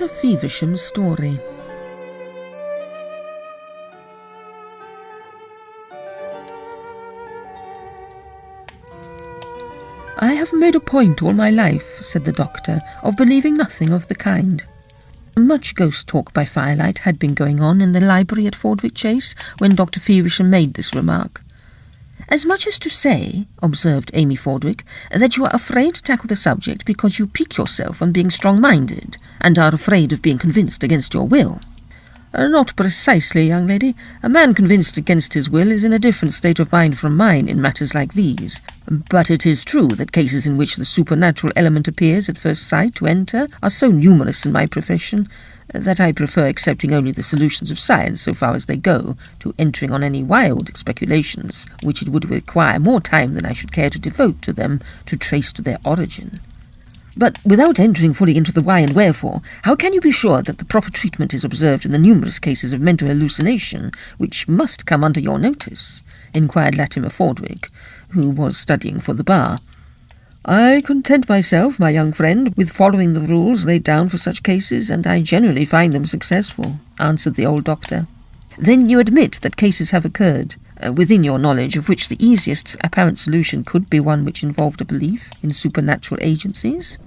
Dr Feversham's story. I have made a point all my life, said the doctor, of believing nothing of the kind. Much ghost talk by firelight had been going on in the library at Fordwick Chase when Dr Feversham made this remark. As much as to say, observed Amy Fordwick, that you are afraid to tackle the subject because you pique yourself on being strong-minded, and are afraid of being convinced against your will. Not precisely, young lady. A man convinced against his will is in a different state of mind from mine in matters like these. But it is true that cases in which the supernatural element appears at first sight to enter are so numerous in my profession that I prefer accepting only the solutions of science so far as they go, to entering on any wild speculations, which it would require more time than I should care to devote to them to trace to their origin. But without entering fully into the why and wherefore, how can you be sure that the proper treatment is observed in the numerous cases of mental hallucination which must come under your notice? Inquired Latimer Fordwick, who was studying for the bar. I content myself, my young friend, with following the rules laid down for such cases, and I generally find them successful, answered the old doctor. Then you admit that cases have occurred, within your knowledge of which the easiest apparent solution could be one which involved a belief in supernatural agencies?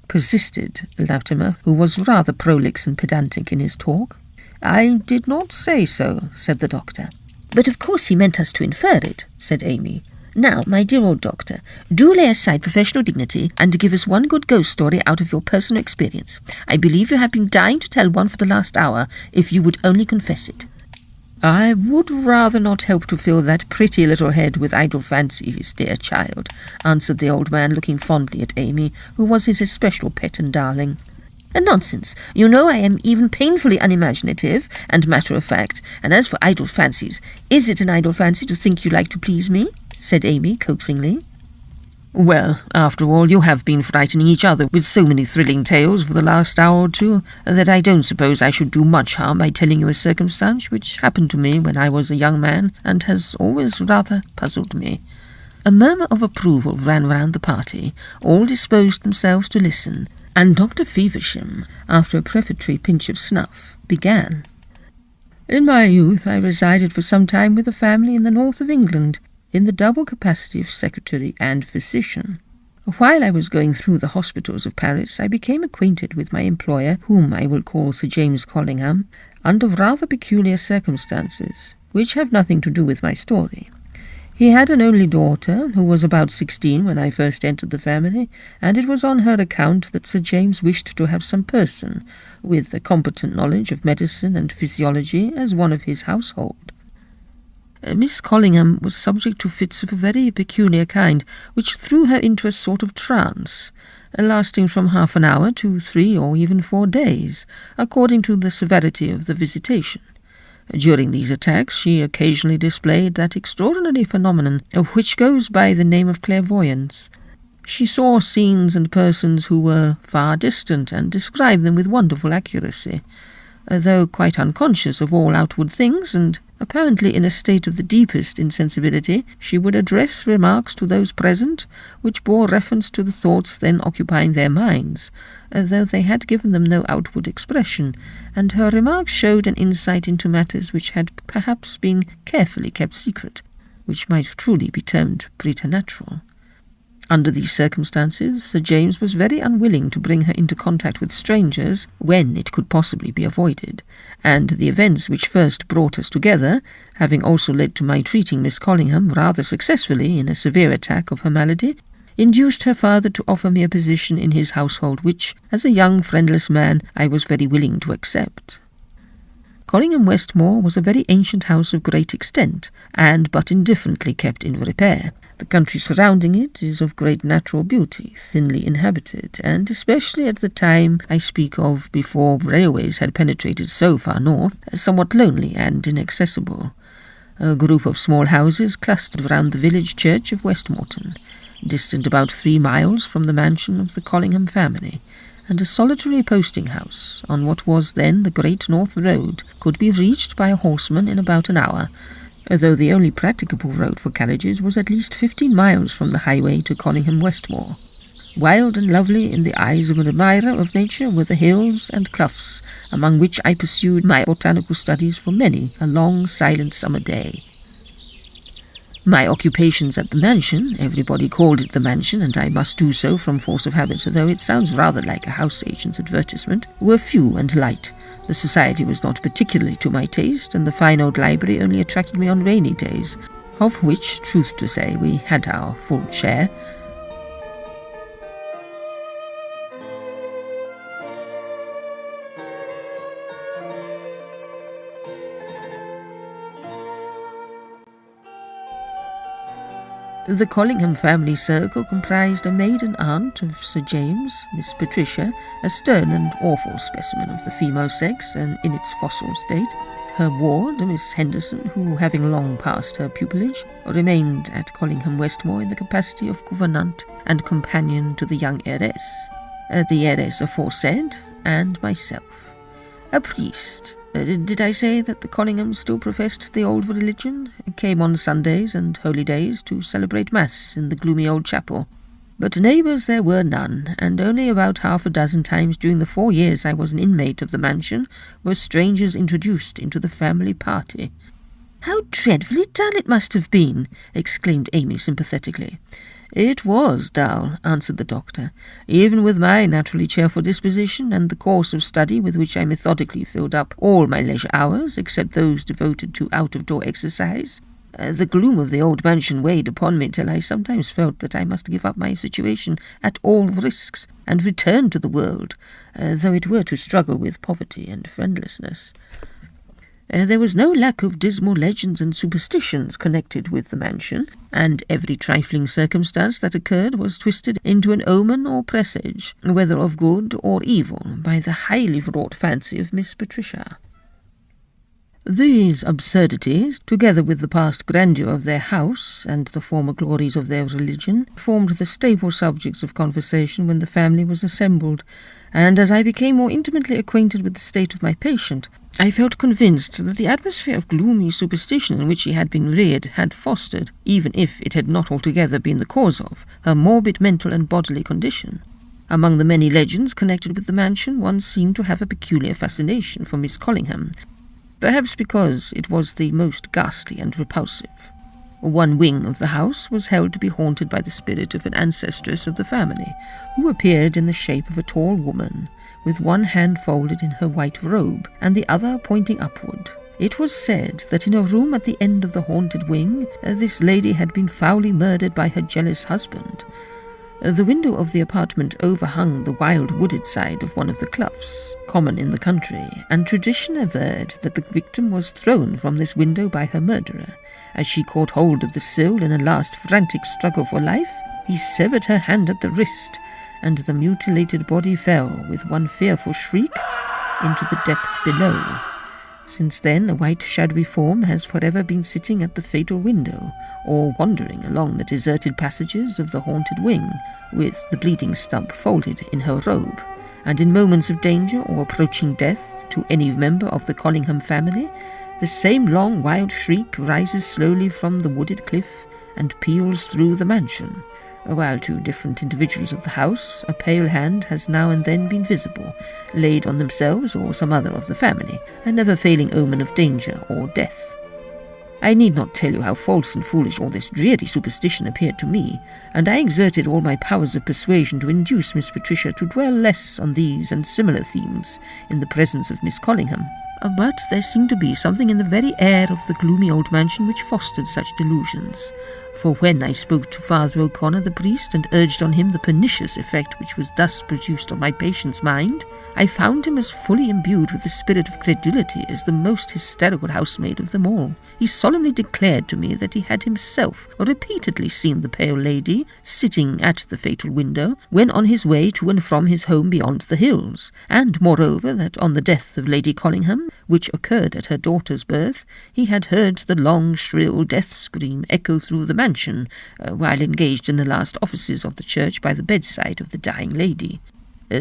Persisted Latimer, who was rather prolix and pedantic in his talk. I did not say so, said the doctor. But of course he meant us to infer it, said Amy. Now, my dear old doctor, do lay aside professional dignity and give us one good ghost story out of your personal experience. I believe you have been dying to tell one for the last hour, if you would only confess it. I would rather not help to fill that pretty little head with idle fancies, dear child, answered the old man, looking fondly at Amy, who was his especial pet and darling. Nonsense. You know I am even painfully unimaginative and matter-of-fact, and as for idle fancies, is it an idle fancy to think you like to please me? Said Amy coaxingly. Well, after all, you have been frightening each other with so many thrilling tales for the last hour or two that I don't suppose I should do much harm by telling you a circumstance which happened to me when I was a young man and has always rather puzzled me. A murmur of approval ran round the party. All disposed themselves to listen, and Dr Feversham, after a prefatory pinch of snuff, began. In my youth I resided for some time with a family in the north of England, in the double capacity of secretary and physician. While I was going through the hospitals of Paris, I became acquainted with my employer, whom I will call Sir James Collingham, under rather peculiar circumstances, which have nothing to do with my story. He had an only daughter, who was about 16 when I first entered the family, and it was on her account that Sir James wished to have some person with a competent knowledge of medicine and physiology as one of his household. Miss Collingham was subject to fits of a very peculiar kind, which threw her into a sort of trance, lasting from half an hour to 3 or even 4 days, according to the severity of the visitation. During these attacks she occasionally displayed that extraordinary phenomenon which goes by the name of clairvoyance. She saw scenes and persons who were far distant, and described them with wonderful accuracy. Though quite unconscious of all outward things, and apparently in a state of the deepest insensibility, she would address remarks to those present which bore reference to the thoughts then occupying their minds, though they had given them no outward expression, and her remarks showed an insight into matters which had perhaps been carefully kept secret, which might truly be termed preternatural. Under these circumstances, Sir James was very unwilling to bring her into contact with strangers when it could possibly be avoided, and the events which first brought us together, having also led to my treating Miss Collingham rather successfully in a severe attack of her malady, induced her father to offer me a position in his household which, as a young friendless man, I was very willing to accept. Collingham Westmore was a very ancient house of great extent, and but indifferently kept in repair. The country surrounding it is of great natural beauty, thinly inhabited, and especially at the time I speak of, before railways had penetrated so far north, somewhat lonely and inaccessible. A group of small houses clustered round the village church of Westmorton, distant about 3 miles from the mansion of the Collingham family, and a solitary posting-house on what was then the Great North Road could be reached by a horseman in about an hour, though the only practicable road for carriages was at least 15 miles from the highway to Collingham Westmore. Wild and lovely in the eyes of an admirer of nature were the hills and cloughs, among which I pursued my botanical studies for many a long, silent summer day. My occupations at the mansion — everybody called it the mansion, and I must do so from force of habit, though it sounds rather like a house agent's advertisement — were few and light. The society was not particularly to my taste, and the fine old library only attracted me on rainy days, of which, truth to say, we had our full share. The Collingham family circle comprised a maiden aunt of Sir James, Miss Patricia, a stern and awful specimen of the female sex and in its fossil state; her ward, Miss Henderson, who, having long passed her pupillage, remained at Collingham Westmore in the capacity of gouvernante and companion to the young heiress; the heiress aforesaid, and myself. A priest — did I say that the Collinghams still professed the old religion, came on Sundays and holy days to celebrate Mass in the gloomy old chapel? But neighbours there were none, and only about half a dozen times during the 4 years I was an inmate of the mansion were strangers introduced into the family party. "How dreadfully dull it must have been!" exclaimed Amy sympathetically. "It was dull," answered the doctor. "Even with my naturally cheerful disposition and the course of study with which I methodically filled up all my leisure hours, except those devoted to out-of-door exercise, the gloom of the old mansion weighed upon me till I sometimes felt that I must give up my situation at all risks and return to the world, though it were to struggle with poverty and friendlessness. There was no lack of dismal legends and superstitions connected with the mansion, and every trifling circumstance that occurred was twisted into an omen or presage, whether of good or evil, by the highly wrought fancy of Miss Patricia. These absurdities, together with the past grandeur of their house and the former glories of their religion, formed the staple subjects of conversation when the family was assembled, and as I became more intimately acquainted with the state of my patient, I felt convinced that the atmosphere of gloomy superstition in which she had been reared had fostered, even if it had not altogether been the cause of, her morbid mental and bodily condition. Among the many legends connected with the mansion, one seemed to have a peculiar fascination for Miss Collingham, perhaps because it was the most ghastly and repulsive. One wing of the house was held to be haunted by the spirit of an ancestress of the family, who appeared in the shape of a tall woman, with one hand folded in her white robe and the other pointing upward. It was said that in a room at the end of the haunted wing, this lady had been foully murdered by her jealous husband. The window of the apartment overhung the wild wooded side of one of the cloughs, common in the country, and tradition averred that the victim was thrown from this window by her murderer. As she caught hold of the sill in a last frantic struggle for life, he severed her hand at the wrist, and the mutilated body fell, with one fearful shriek, into the depth below. Since then, a white shadowy form has forever been sitting at the fatal window, or wandering along the deserted passages of the haunted wing, with the bleeding stump folded in her robe, and in moments of danger or approaching death to any member of the Collingham family, the same long wild shriek rises slowly from the wooded cliff and peals through the mansion, while to different individuals of the house a pale hand has now and then been visible, laid on themselves or some other of the family, a never-failing omen of danger or death. I need not tell you how false and foolish all this dreary superstition appeared to me, and I exerted all my powers of persuasion to induce Miss Patricia to dwell less on these and similar themes in the presence of Miss Collingham. But there seemed to be something in the very air of the gloomy old mansion which fostered such delusions. For when I spoke to Father O'Connor the priest and urged on him the pernicious effect which was thus produced on my patient's mind, I found him as fully imbued with the spirit of credulity as the most hysterical housemaid of them all. He solemnly declared to me that he had himself repeatedly seen the pale lady sitting at the fatal window when on his way to and from his home beyond the hills, and moreover that on the death of Lady Collingham, which occurred at her daughter's birth, he had heard the long shrill death scream echo through the mansion while engaged in the last offices of the church by the bedside of the dying lady.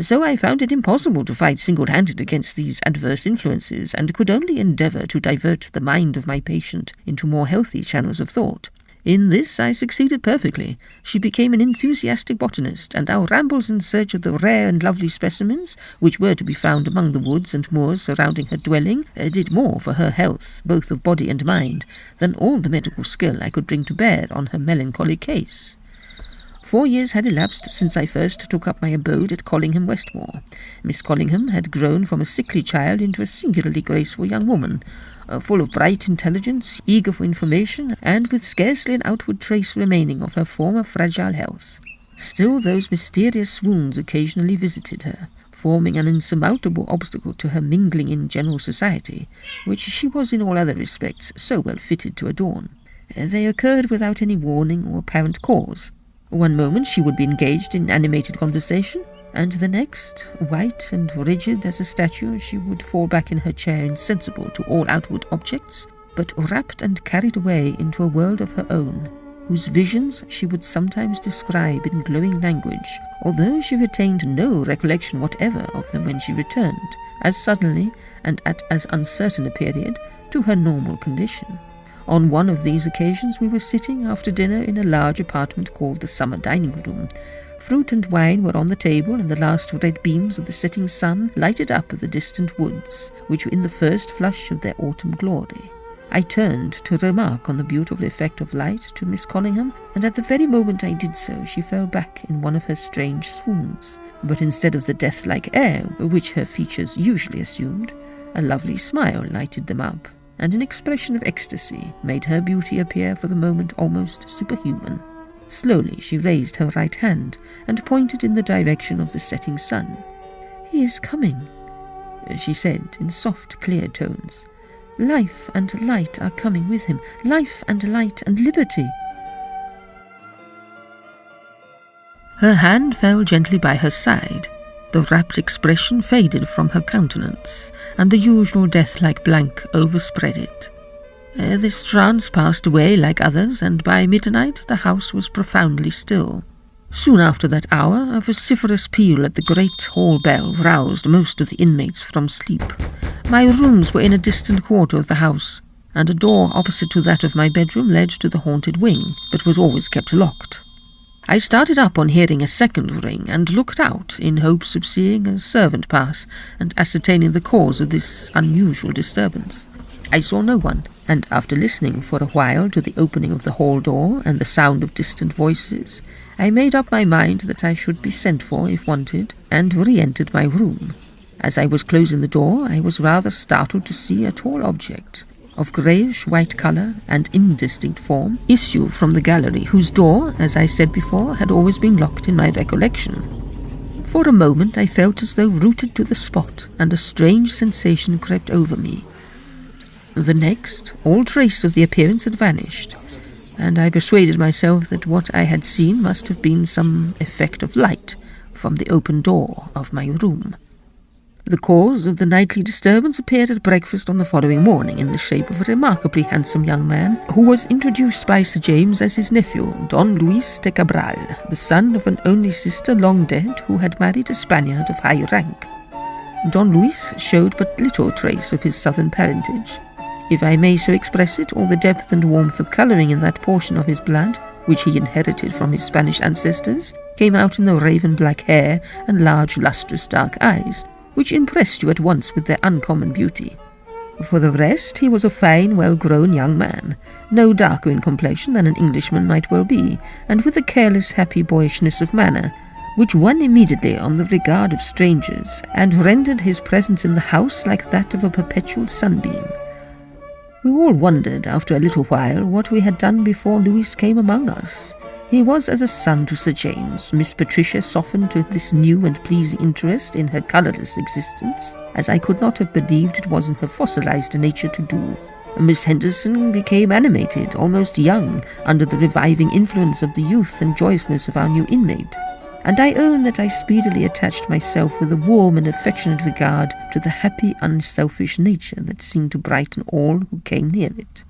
So I found it impossible to fight single-handed against these adverse influences, and could only endeavour to divert the mind of my patient into more healthy channels of thought. In this I succeeded perfectly. She became an enthusiastic botanist, and our rambles in search of the rare and lovely specimens, which were to be found among the woods and moors surrounding her dwelling, did more for her health, both of body and mind, than all the medical skill I could bring to bear on her melancholy case. 4 years had elapsed since I first took up my abode at Collingham, Westmore. Miss Collingham had grown from a sickly child into a singularly graceful young woman, full of bright intelligence, eager for information, and with scarcely an outward trace remaining of her former fragile health. Still, those mysterious swoons occasionally visited her, forming an insurmountable obstacle to her mingling in general society, which she was in all other respects so well fitted to adorn. They occurred without any warning or apparent cause. One moment she would be engaged in animated conversation, and the next, white and rigid as a statue, she would fall back in her chair insensible to all outward objects, but wrapped and carried away into a world of her own, whose visions she would sometimes describe in glowing language, although she retained no recollection whatever of them when she returned, as suddenly and at as uncertain a period, to her normal condition. On one of these occasions we were sitting after dinner in a large apartment called the summer dining room. Fruit and wine were on the table, and the last red beams of the setting sun lighted up the distant woods, which were in the first flush of their autumn glory. I turned to remark on the beautiful effect of light to Miss Collingham, and at the very moment I did so she fell back in one of her strange swoons. But instead of the death-like air which her features usually assumed, a lovely smile lighted them up, and an expression of ecstasy made her beauty appear for the moment almost superhuman. Slowly she raised her right hand and pointed in the direction of the setting sun. "He is coming," she said in soft, clear tones. "Life and light are coming with him. Life and light and liberty." Her hand fell gently by her side. The rapt expression faded from her countenance, and the usual death-like blank overspread it. This trance passed away like others, and by midnight the house was profoundly still. Soon after that hour, a vociferous peal at the great hall bell roused most of the inmates from sleep. My rooms were in a distant quarter of the house, and a door opposite to that of my bedroom led to the haunted wing, but was always kept locked. I started up on hearing a second ring, and looked out in hopes of seeing a servant pass and ascertaining the cause of this unusual disturbance. I saw no one, and after listening for a while to the opening of the hall door and the sound of distant voices, I made up my mind that I should be sent for if wanted, and re-entered my room. As I was closing the door, I was rather startled to see a tall object, of greyish-white colour and indistinct form, issue from the gallery, whose door, as I said before, had always been locked in my recollection. For a moment I felt as though rooted to the spot, and a strange sensation crept over me. The next, all trace of the appearance had vanished, and I persuaded myself that what I had seen must have been some effect of light from the open door of my room. The cause of the nightly disturbance appeared at breakfast on the following morning in the shape of a remarkably handsome young man, who was introduced by Sir James as his nephew, Don Luis de Cabral, the son of an only sister long dead who had married a Spaniard of high rank. Don Luis showed but little trace of his southern parentage. If I may so express it, all the depth and warmth of colouring in that portion of his blood, which he inherited from his Spanish ancestors, came out in the raven-black hair and large lustrous dark eyes, which impressed you at once with their uncommon beauty. For the rest, he was a fine, well-grown young man, no darker in complexion than an Englishman might well be, and with a careless, happy boyishness of manner, which won immediately on the regard of strangers, and rendered his presence in the house like that of a perpetual sunbeam. We all wondered, after a little while, what we had done before Louis came among us. He was as a son to Sir James. Miss Patricia softened to this new and pleasing interest in her colourless existence, as I could not have believed it was in her fossilized nature to do. Miss Henderson became animated, almost young, under the reviving influence of the youth and joyousness of our new inmate, and I own that I speedily attached myself with a warm and affectionate regard to the happy, unselfish nature that seemed to brighten all who came near it.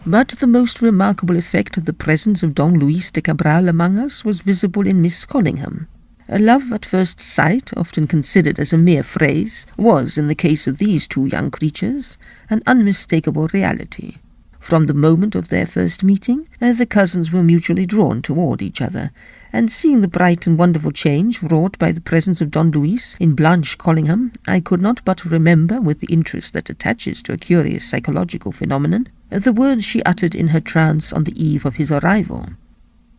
But the most remarkable effect of the presence of Don Luis de Cabral among us was visible in Miss Collingham. A love at first sight, often considered as a mere phrase, was, in the case of these two young creatures, an unmistakable reality. From the moment of their first meeting, the cousins were mutually drawn toward each other, and seeing the bright and wonderful change wrought by the presence of Don Luis in Blanche Collingham, I could not but remember, with the interest that attaches to a curious psychological phenomenon, the words she uttered in her trance on the eve of his arrival.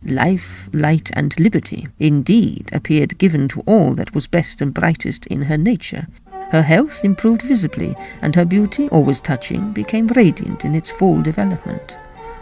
Life, light, and liberty, indeed, appeared given to all that was best and brightest in her nature. Her health improved visibly, and her beauty, always touching, became radiant in its full development.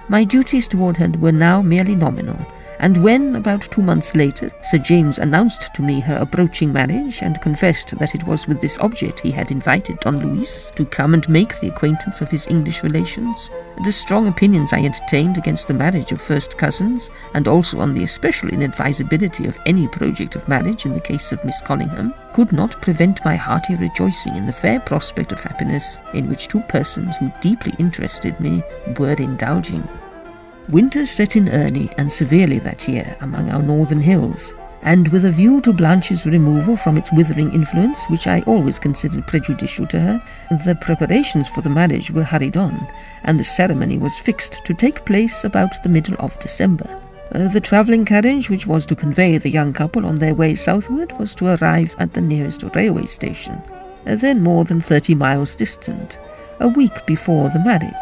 My duties toward her were now merely nominal, and when, about 2 months later, Sir James announced to me her approaching marriage and confessed that it was with this object he had invited Don Luis to come and make the acquaintance of his English relations, the strong opinions I entertained against the marriage of first cousins, and also on the especial inadvisability of any project of marriage in the case of Miss Collingham, could not prevent my hearty rejoicing in the fair prospect of happiness in which two persons who deeply interested me were indulging. Winter set in early and severely that year among our northern hills, and with a view to Blanche's removal from its withering influence, which I always considered prejudicial to her, the preparations for the marriage were hurried on, and the ceremony was fixed to take place about the middle of December. The travelling carriage, which was to convey the young couple on their way southward, was to arrive at the nearest railway station, then more than 30 miles distant, a week before the marriage.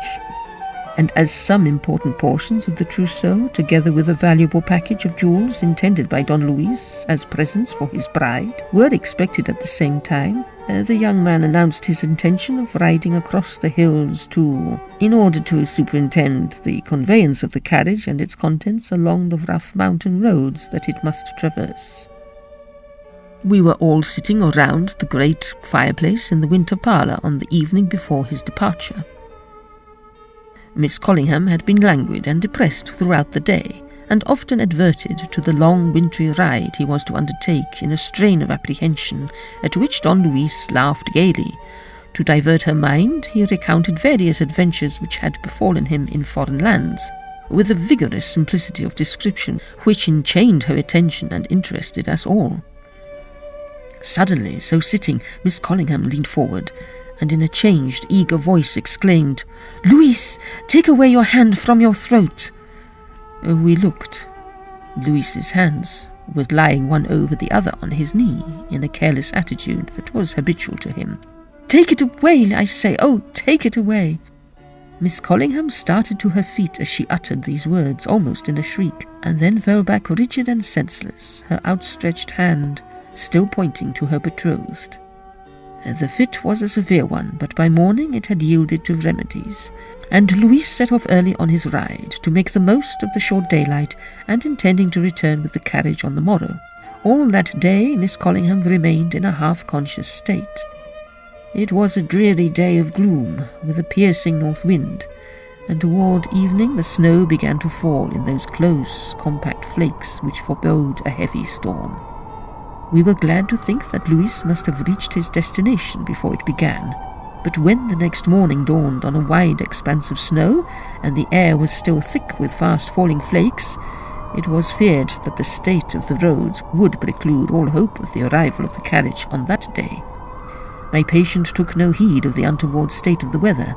And as some important portions of the trousseau, together with a valuable package of jewels intended by Don Luis as presents for his bride, were expected at the same time, the young man announced his intention of riding across the hills in order to superintend the conveyance of the carriage and its contents along the rough mountain roads that it must traverse. We were all sitting around the great fireplace in the winter parlour on the evening before his departure. Miss Collingham had been languid and depressed throughout the day, and often adverted to the long wintry ride he was to undertake in a strain of apprehension, at which Don Luis laughed gaily. To divert her mind, he recounted various adventures which had befallen him in foreign lands, with a vigorous simplicity of description which enchained her attention and interested us all. Suddenly, so sitting, Miss Collingham leaned forward, and in a changed, eager voice exclaimed, "Luis, take away your hand from your throat." We looked. Luis's hands were lying one over the other on his knee, in a careless attitude that was habitual to him. "Take it away, I say, oh, take it away." Miss Collingham started to her feet as she uttered these words, almost in a shriek, and then fell back rigid and senseless, her outstretched hand still pointing to her betrothed. The fit was a severe one, but by morning it had yielded to remedies, and Luis set off early on his ride to make the most of the short daylight, and intending to return with the carriage on the morrow. All that day Miss Collingham remained in a half-conscious state. It was a dreary day of gloom, with a piercing north wind, and toward evening the snow began to fall in those close, compact flakes which forebode a heavy storm. We were glad to think that Luis must have reached his destination before it began, but when the next morning dawned on a wide expanse of snow, and the air was still thick with fast-falling flakes, it was feared that the state of the roads would preclude all hope of the arrival of the carriage on that day. My patient took no heed of the untoward state of the weather.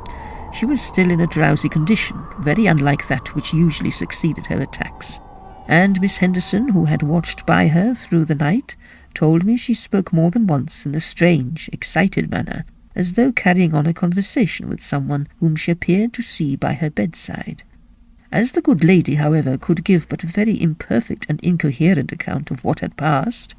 She was still in a drowsy condition, very unlike that which usually succeeded her attacks, and Miss Henderson, who had watched by her through the night, told me she spoke more than once in a strange, excited manner, as though carrying on a conversation with someone whom she appeared to see by her bedside. As the good lady, however, could give but a very imperfect and incoherent account of what had passed,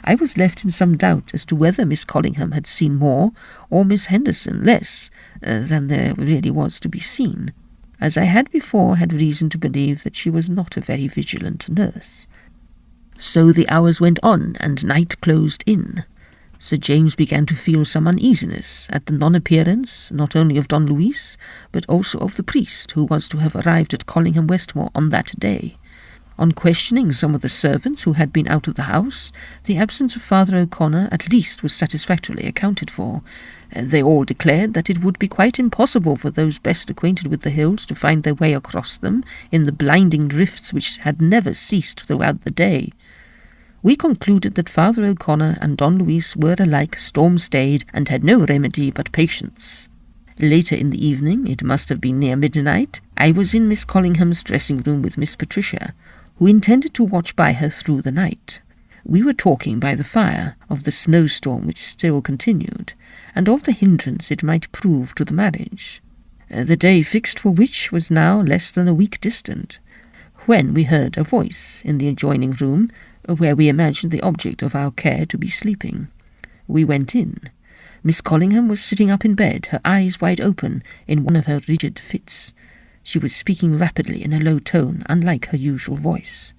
I was left in some doubt as to whether Miss Collingham had seen more, or Miss Henderson less, than there really was to be seen, as I had before had reason to believe that she was not a very vigilant nurse. So the hours went on, and night closed in. Sir James began to feel some uneasiness at the non-appearance not only of Don Luis, but also of the priest who was to have arrived at Collingham Westmore on that day. On questioning some of the servants who had been out of the house, the absence of Father O'Connor at least was satisfactorily accounted for. They all declared that it would be quite impossible for those best acquainted with the hills to find their way across them in the blinding drifts which had never ceased throughout the day. We concluded that Father O'Connor and Don Luis were alike storm-stayed and had no remedy but patience. Later in the evening, it must have been near midnight, I was in Miss Collingham's dressing room with Miss Patricia, who intended to watch by her through the night. We were talking by the fire of the snowstorm which still continued, and of the hindrance it might prove to the marriage, the day fixed for which was now less than a week distant, when we heard a voice in the adjoining room, where we imagined the object of our care to be sleeping. We went in. Miss Collingham was sitting up in bed, her eyes wide open, in one of her rigid fits. She was speaking rapidly in a low tone, unlike her usual voice.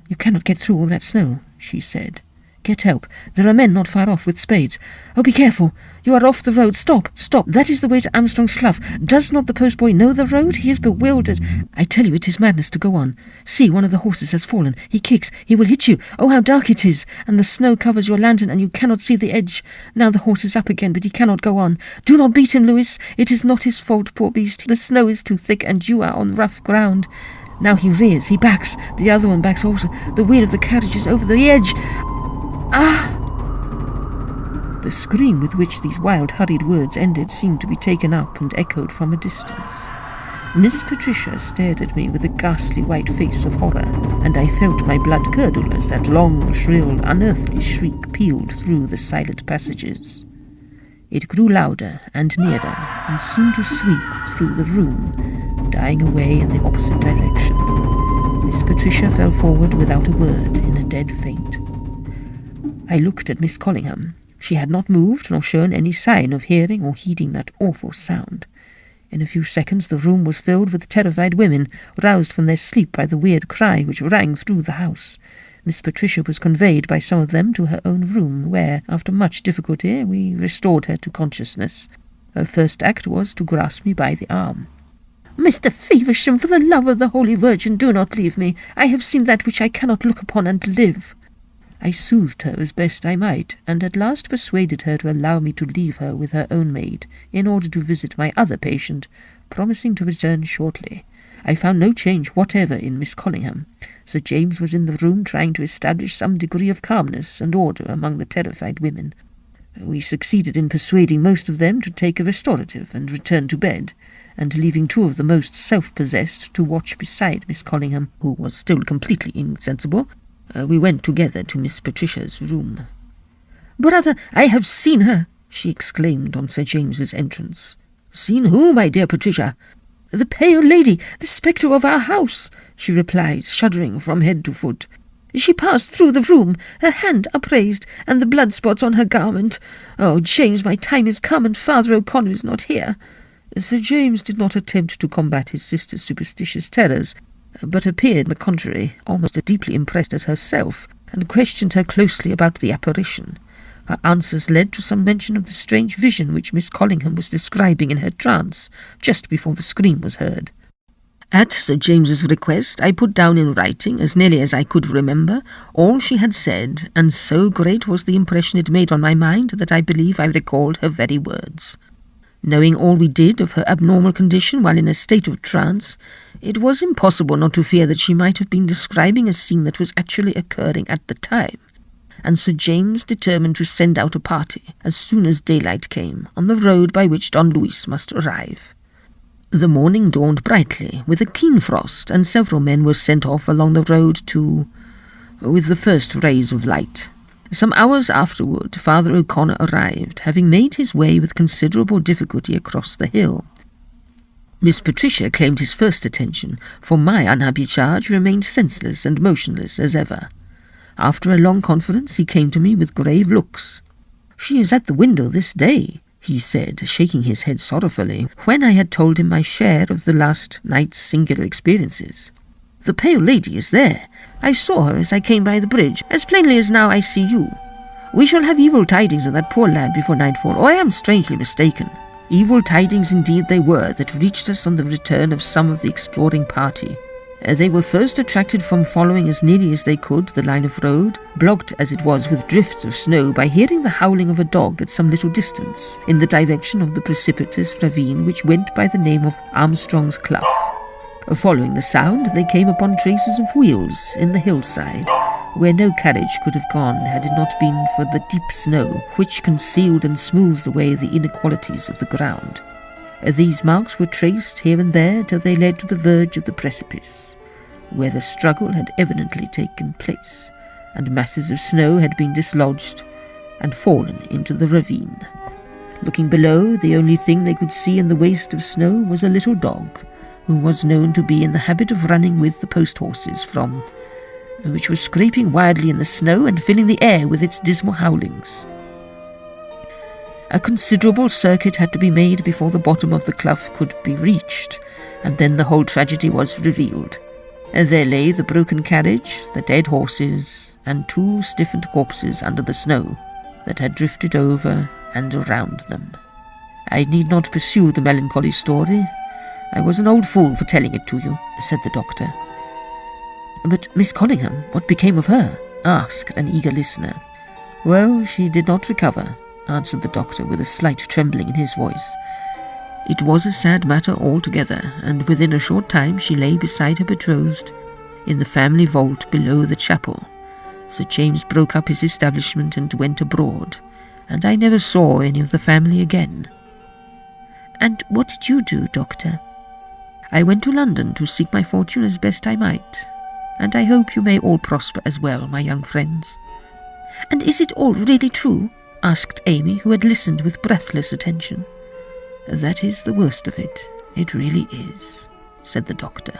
"You cannot get through all that snow," she said. "Get help. There are men not far off with spades. Oh, be careful. You are off the road. Stop, stop. That is the way to Armstrong's Slough. Does not the postboy know the road? He is bewildered. I tell you, it is madness to go on. See, one of the horses has fallen. He kicks. He will hit you. Oh, how dark it is. And the snow covers your lantern, and you cannot see the edge. Now the horse is up again, but he cannot go on. Do not beat him, Louis. It is not his fault, poor beast. The snow is too thick, and you are on rough ground. Now he rears. He backs. The other one backs also. The wheel of the carriage is over the edge. Ah!" The scream with which these wild, hurried words ended seemed to be taken up and echoed from a distance. Miss Patricia stared at me with a ghastly white face of horror, and I felt my blood curdle as that long, shrill, unearthly shriek pealed through the silent passages. It grew louder and nearer, and seemed to sweep through the room, dying away in the opposite direction. Miss Patricia fell forward without a word, in a dead faint. I looked at Miss Collingham. She had not moved nor shown any sign of hearing or heeding that awful sound. In a few seconds the room was filled with terrified women, roused from their sleep by the weird cry which rang through the house. Miss Patricia was conveyed by some of them to her own room, where, after much difficulty, we restored her to consciousness. Her first act was to grasp me by the arm. "Mr. Feversham, for the love of the Holy Virgin, do not leave me. I have seen that which I cannot look upon and live." I soothed her as best I might, and at last persuaded her to allow me to leave her with her own maid, in order to visit my other patient, promising to return shortly. I found no change whatever in Miss Collingham. Sir James was in the room trying to establish some degree of calmness and order among the terrified women. We succeeded in persuading most of them to take a restorative and return to bed, and leaving two of the most self-possessed to watch beside Miss Collingham, who was still completely insensible, we went together to Miss Patricia's room. "Brother, I have seen her!" she exclaimed on Sir James's entrance. "Seen who, my dear Patricia?" "The pale lady, the spectre of our house," she replied, shuddering from head to foot. "She passed through the room, her hand upraised, and the blood spots on her garment. Oh, James, my time is come, and Father O'Connor is not here." Sir James did not attempt to combat his sister's superstitious terrors, but appeared, on the contrary, almost as deeply impressed as herself, and questioned her closely about the apparition. Her answers led to some mention of the strange vision which Miss Collingham was describing in her trance, just before the scream was heard. At Sir James's request, I put down in writing, as nearly as I could remember, all she had said, and so great was the impression it made on my mind that I believe I recalled her very words. Knowing all we did of her abnormal condition while in a state of trance, it was impossible not to fear that she might have been describing a scene that was actually occurring at the time, and Sir James determined to send out a party, as soon as daylight came, on the road by which Don Luis must arrive. The morning dawned brightly, with a keen frost, and several men were sent off along the road with the first rays of light. Some hours afterward, Father O'Connor arrived, having made his way with considerable difficulty across the hill. Miss Patricia claimed his first attention, for my unhappy charge remained senseless and motionless as ever. After a long conference, he came to me with grave looks. "She is at the window this day," he said, shaking his head sorrowfully, when I had told him my share of the last night's singular experiences. "The pale lady is there. I saw her as I came by the bridge, as plainly as now I see you. We shall have evil tidings of that poor lad before nightfall, or I am strangely mistaken." Evil tidings indeed they were that reached us on the return of some of the exploring party. They were first attracted from following as nearly as they could the line of road, blocked as it was with drifts of snow, by hearing the howling of a dog at some little distance, in the direction of the precipitous ravine which went by the name of Armstrong's Clough. Following the sound, they came upon traces of wheels in the hillside, where no carriage could have gone had it not been for the deep snow, which concealed and smoothed away the inequalities of the ground. These marks were traced here and there till they led to the verge of the precipice, where the struggle had evidently taken place, and masses of snow had been dislodged and fallen into the ravine. Looking below, the only thing they could see in the waste of snow was a little dog, who was known to be in the habit of running with the post horses which was scraping wildly in the snow and filling the air with its dismal howlings. A considerable circuit had to be made before the bottom of the clough could be reached, and then the whole tragedy was revealed. There lay the broken carriage, the dead horses, and 2 stiffened corpses under the snow that had drifted over and around them. I need not pursue the melancholy story. I was an old fool for telling it to you, said the doctor. But Miss Collingham, what became of her? Asked an eager listener. Well, she did not recover, answered the doctor with a slight trembling in his voice. It was a sad matter altogether, and within a short time she lay beside her betrothed in the family vault below the chapel. Sir James broke up his establishment and went abroad, and I never saw any of the family again. And what did you do, Doctor? I went to London to seek my fortune as best I might, and I hope you may all prosper as well, my young friends. And is it all really true? Asked Amy, who had listened with breathless attention. That is the worst of it. It really is, said the doctor.